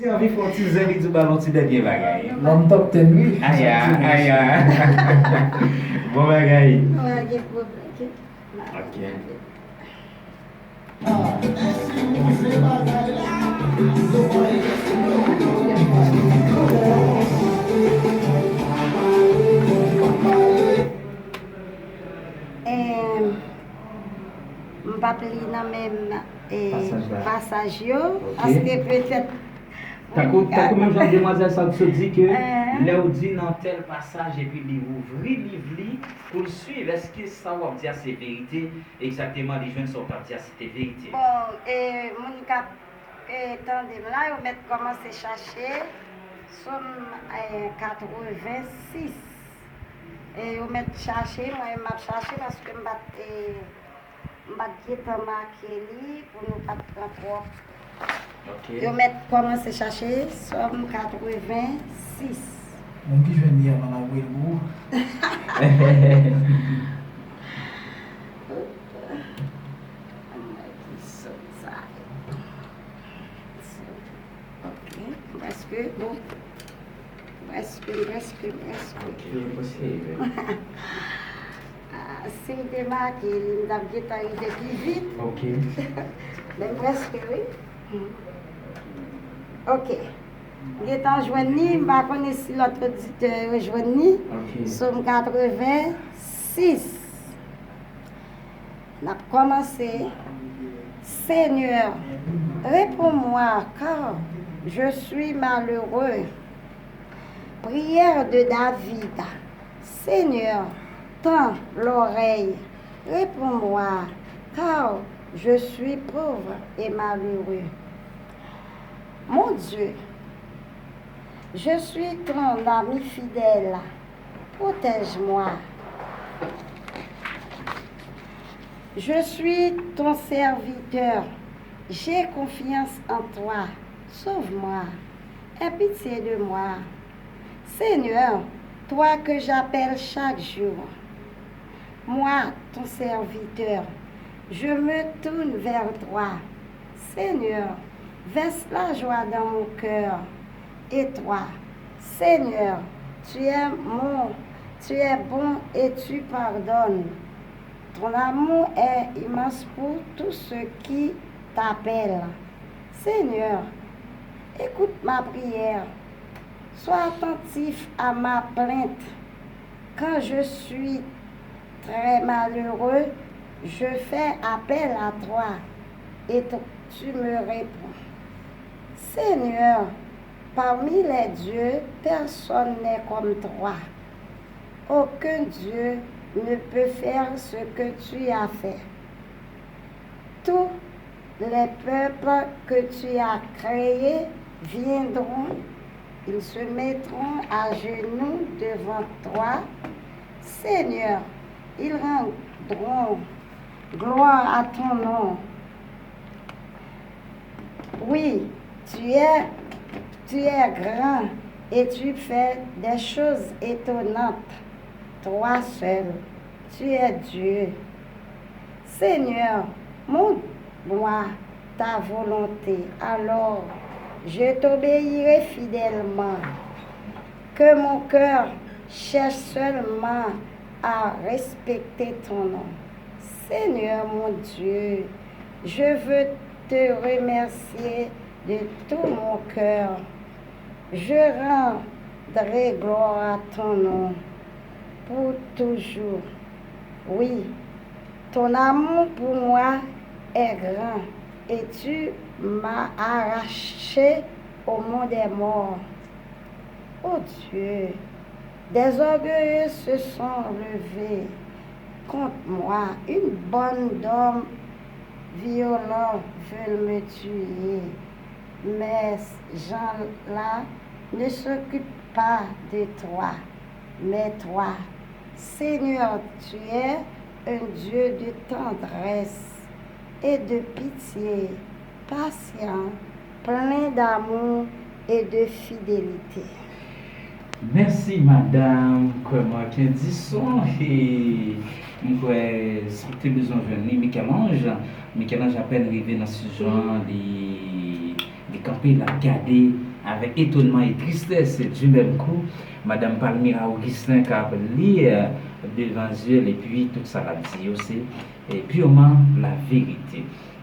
Si on vit pour petit zèle, il dit ballon, tu deviens bagaille. L'homme top ten, oui. Aïe, aïe, bon bagaille. Ouais, Ok. Je ne vais pas dans le même passage, Ok. parce que peut-être. T'as comme Jean-Demoiselle ça se dit que là où dit dans tel passage et puis il ouvre livre pour le suivre. Est-ce que ça va dire c'est vérité exactement les jeunes sont partis à cette vérité? Bon, et mon cap tandem là, on met commencer à chercher somme 86. Et on met chercher, moi je m'a cherché parce que je m'a marqué pour nous pas prendre. Ok. On met commencer à chercher somme 86. Mon qui vient dire dans la Ouélou. Ok, presque, bon. Presque. Ok, possible. Si je marqué, il m'a arrivé plus vite. Ok. Mais presque, oui. Ok. Il est en joigni, je ne connais pas si l'autre auditeur est joigni. Ok. Somme 86. On a commencé. Seigneur, réponds-moi car je suis malheureux. Prière de David. Seigneur, tends l'oreille. Réponds-moi car je suis pauvre et malheureux. Mon Dieu, je suis ton ami fidèle. Protège-moi. Je suis ton serviteur. J'ai confiance en toi. Sauve-moi. Aie pitié de moi. Seigneur, toi que j'appelle chaque jour. Moi, ton serviteur, je me tourne vers toi. Seigneur, verse la joie dans mon cœur. Et toi, Seigneur, tu es bon et tu pardonnes. Ton amour est immense pour tous ceux qui t'appellent. Seigneur, écoute ma prière. Sois attentif à ma plainte. Quand je suis très malheureux, je fais appel à toi et tu me réponds. Seigneur, parmi les dieux, personne n'est comme toi. Aucun Dieu ne peut faire ce que tu as fait. Tous les peuples que tu as créés viendront, ils se mettront à genoux devant toi. Seigneur, ils rendront gloire à ton nom. Oui, tu es grand et tu fais des choses étonnantes. Toi seul, tu es Dieu. Seigneur, montre-moi ta volonté, alors je t'obéirai fidèlement. Que mon cœur cherche seulement à respecter ton nom. Seigneur mon Dieu, je veux te remercier de tout mon cœur. Je rendrai gloire à ton nom pour toujours. Oui, ton amour pour moi est grand et tu m'as arraché au monde des morts. Oh Dieu, des orgueilleux se sont levés contre moi. Une bande d'hommes violents veulent me tuer. Mais ces gens-là ne s'occupent pas de toi. Mais toi, Seigneur, tu es un Dieu de tendresse et de pitié, patient, plein d'amour et de fidélité. Merci madame, comment qu'un disson et si tu as besoin de venir, Michel-Ange à peine arrivé dans ce genre de camper, la garder avec étonnement et tristesse du même coup, Madame Palmira Augustin qui a lu devant Dieu et puis tout ça a dit, c'est purement la vérité.